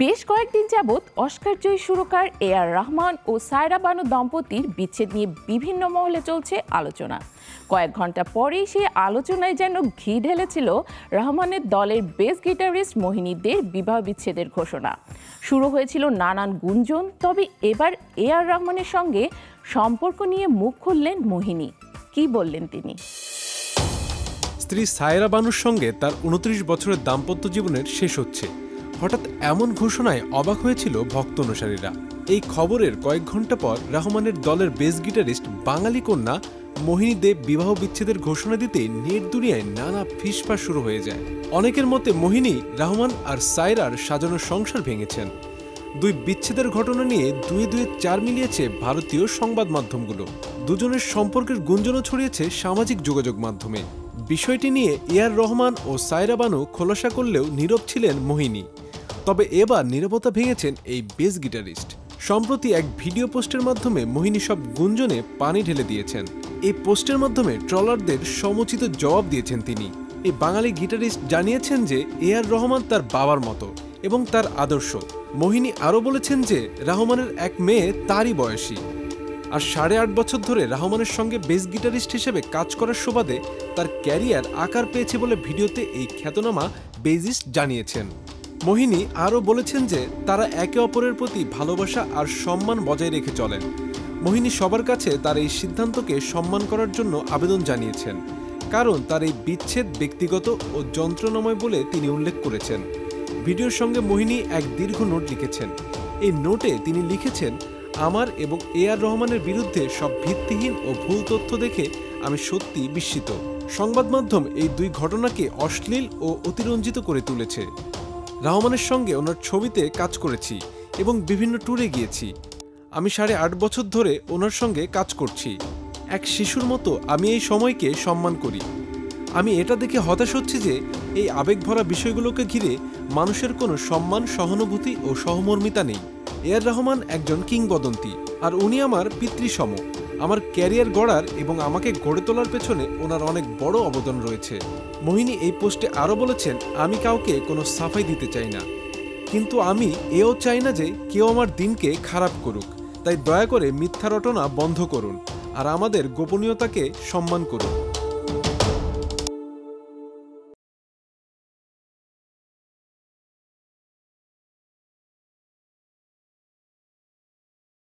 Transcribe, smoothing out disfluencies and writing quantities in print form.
বেশ কয়েকদিন যাবৎ অস্কারজয়ী সুরকার এ.আর রহমান ও সায়রা বানু দম্পতির বিচ্ছেদ নিয়ে বিভিন্ন মহলে চলছে আলোচনা। কয়েক ঘন্টা পরেই সেই আলোচনায় যেন ঘি ঢেলেছিল রহমানের দলের বেস গিটারিস্ট মোহিনী দের বিবাহ বিচ্ছেদের ঘোষণা। শুরু হয়েছিল নানান গুঞ্জন, তবে এবার এ.আর রহমানের সঙ্গে সম্পর্ক নিয়ে মুখ খুললেন মোহিনী। কি বললেন তিনি? স্ত্রী সায়রা বানুর সঙ্গে তার ২৯ বছরের দাম্পত্য জীবনের শেষ হচ্ছে। হঠাৎ এমন ঘোষণায় অবাক হয়েছিল ভক্ত অনুসারীরা। এই খবরের কয়েক ঘন্টা পর রহমানের দলের বেস গিটারিস্ট বাঙালি কন্যা মোহিনী দে বিবাহ বিচ্ছেদের ঘোষণা দিতেই নেট দুনিয়ায় নানা ফিসফাস শুরু হয়ে যায়। অনেকের মতে মোহিনী, রহমান আর সায়রার সাজানো সংসার ভেঙেছেন। দুই বিচ্ছেদের ঘটনা নিয়ে দুয়ে দুয়ে চার মিলিয়েছে ভারতীয় সংবাদ মাধ্যমগুলো। দুজনের সম্পর্কের গুঞ্জনও ছড়িয়েছে সামাজিক যোগাযোগ মাধ্যমে। বিষয়টি নিয়ে এ.আর রহমান ও সায়রা বানু খোলাসা করলেও নীরব ছিলেন মোহিনী। তবে এবার নীরবতা ভেঙেছেন এই বেস গিটারিস্ট। সম্প্রতি এক ভিডিও পোস্টের মাধ্যমে মোহিনী সব গুঞ্জনে পানি ঢেলে দিয়েছেন। এই পোস্টের মাধ্যমে ট্রলারদের সমুচিত জবাব দিয়েছেন তিনি। এই বাঙালি গিটারিস্ট জানিয়েছেন যে এ.আর রহমান তার বাবার মতো এবং তার আদর্শ। মোহিনী আরও বলেছেন যে রহমানের এক মেয়ে তারই বয়সী, আর ৮.৫ বছর ধরে রহমানের সঙ্গে বেস গিটারিস্ট হিসেবে কাজ করার সুবাদে তার ক্যারিয়ার আকার পেয়েছে বলে ভিডিওতে এই খ্যাতনামা বেসিস্ট জানিয়েছেন। মোহিনী আরও বলেছেন যে তারা একে অপরের প্রতি ভালোবাসা আর সম্মান বজায় রেখে চলেন। মোহিনী সবার কাছে তার এই সিদ্ধান্তকে সম্মান করার জন্য আবেদন জানিয়েছেন, কারণ তার এই বিচ্ছেদ ব্যক্তিগত ও যন্ত্রণাময় বলে তিনি উল্লেখ করেছেন। ভিডিওর সঙ্গে মোহিনী এক দীর্ঘ নোট লিখেছেন। এই নোটে তিনি লিখেছেন, আমার এবং এ.আর রহমানের বিরুদ্ধে সব ভিত্তিহীন ও ভুল তথ্য দেখে আমি সত্যি বিস্মিত। সংবাদ মাধ্যম এই দুই ঘটনাকে অশ্লীল ও অতিরঞ্জিত করে তুলেছে। রহমানের সঙ্গে ওনার ছবিতে কাজ করেছি এবং বিভিন্ন ট্যুরে গিয়েছি। আমি ৮.৫ বছর ধরে ওনার সঙ্গে কাজ করছি। এক শিশুর মতো আমি এই সময়কে সম্মান করি। আমি এটা দেখে হতাশ হচ্ছি যে এই আবেগভরা বিষয়গুলোকে ঘিরে মানুষের কোনো সম্মান, সহানুভূতি ও সহমর্মিতা নেই। এ.আর রহমান একজন কিংবদন্তি, আর উনি আমার পিতৃসম। আমার ক্যারিয়ার গড়ার এবং আমাকে গড়ে তোলার পেছনে ওনার অনেক বড় অবদান রয়েছে। মোহিনী এই পোস্টে আরও বলেছেন, আমি কাউকে কোনো সাফাই দিতে চাই না, কিন্তু আমি এও চাই না যে কেউ আমার দিনকে খারাপ করুক। তাই দয়া করে মিথ্যা রটনা বন্ধ করুন আর আমাদের গোপনীয়তাকে সম্মান করুন।